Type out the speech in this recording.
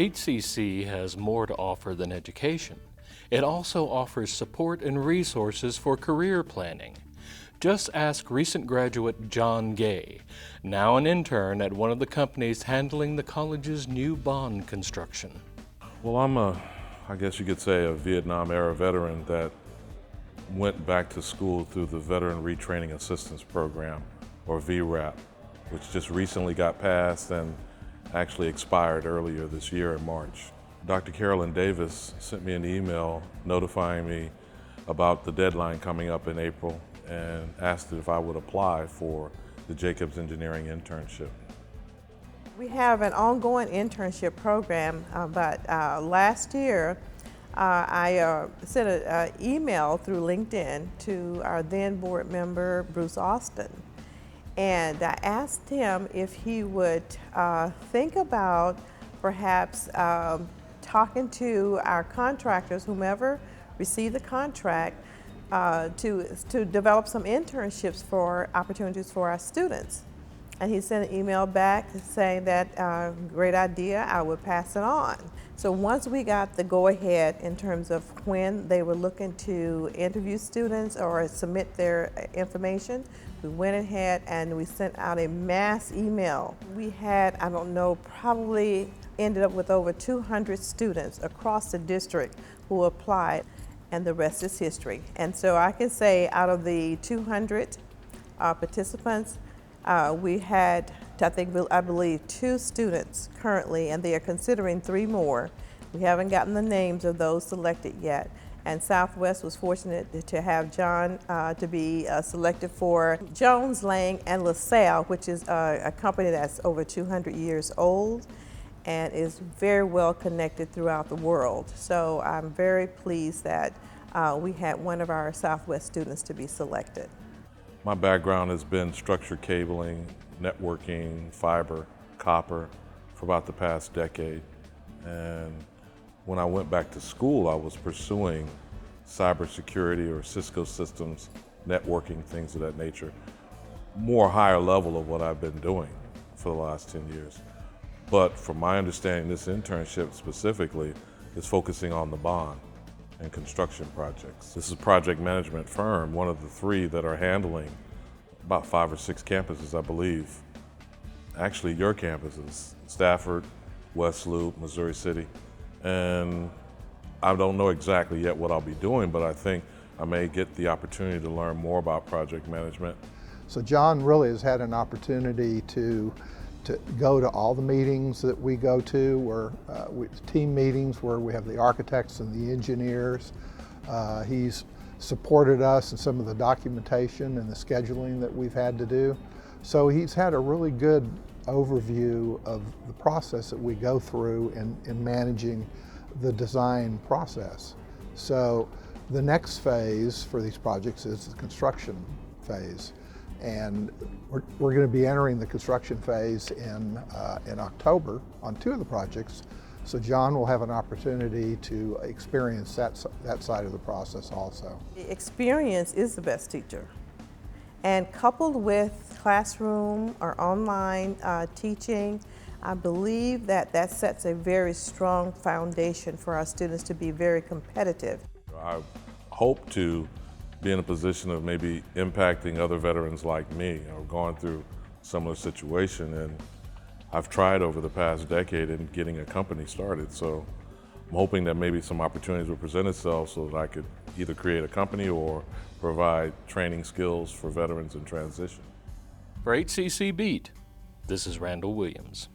HCC has more to offer than education. It also offers support and resources for career planning. Just ask recent graduate John Gay, now an intern at one of the companies handling the college's new bond construction. Well, I'm I guess you could say, a Vietnam-era veteran that went back to school through the Veteran Retraining Assistance Program, or VRAP, which just recently got passed and actually expired earlier this year in March. Dr. Carolyn Davis sent me an email notifying me about the deadline coming up in April and asked if I would apply for the Jacobs Engineering Internship. We have an ongoing internship program, but last year I sent an email through LinkedIn to our then board member, Bruce Austin, and I asked him if he would think about perhaps talking to our contractors, whomever received the contract, to develop some internships for opportunities for our students. And he sent an email back saying that great idea, I would pass it on. So once we got the go-ahead in terms of when they were looking to interview students or submit their information, we went ahead and we sent out a mass email. We had, I don't know, probably ended up with over 200 students across the district who applied, and the rest is history. And so I can say out of the 200 participants, we had, I believe, 2 students currently, and they are considering 3 more. We haven't gotten the names of those selected yet. And Southwest was fortunate to have John to be selected for Jones Lang and LaSalle, which is a company that's over 200 years old and is very well connected throughout the world. So I'm very pleased that we had one of our Southwest students to be selected. My background has been structured cabling, networking, fiber, copper for about the past decade. And when I went back to school, I was pursuing cybersecurity or Cisco systems, networking, things of that nature. More higher level of what I've been doing for the last 10 years. But from my understanding, this internship specifically is focusing on the bond and construction projects. This is a project management firm, one of the 3 that are handling about 5 or 6 campuses, I believe. Actually, your campuses, Stafford, West Loop, Missouri City. And I don't know exactly yet what I'll be doing, but I think I may get the opportunity to learn more about project management. So John really has had an opportunity to go to all the meetings that we go to, where team meetings where we have the architects and the engineers. He's supported us in some of the documentation and the scheduling that we've had to do. So he's had a really good overview of the process that we go through in managing the design process. So the next phase for these projects is the construction phase. And we're going to be entering the construction phase in October on 2 of the projects. So John will have an opportunity to experience that side of the process also. Experience is the best teacher. And coupled with classroom or online teaching, I believe that sets a very strong foundation for our students to be very competitive. I hope to be in a position of maybe impacting other veterans like me or going through a similar situation. And I've tried over the past decade in getting a company started. So I'm hoping that maybe some opportunities will present itself so that I could either create a company or provide training skills for veterans in transition. For HCC Beat, this is Randall Williams.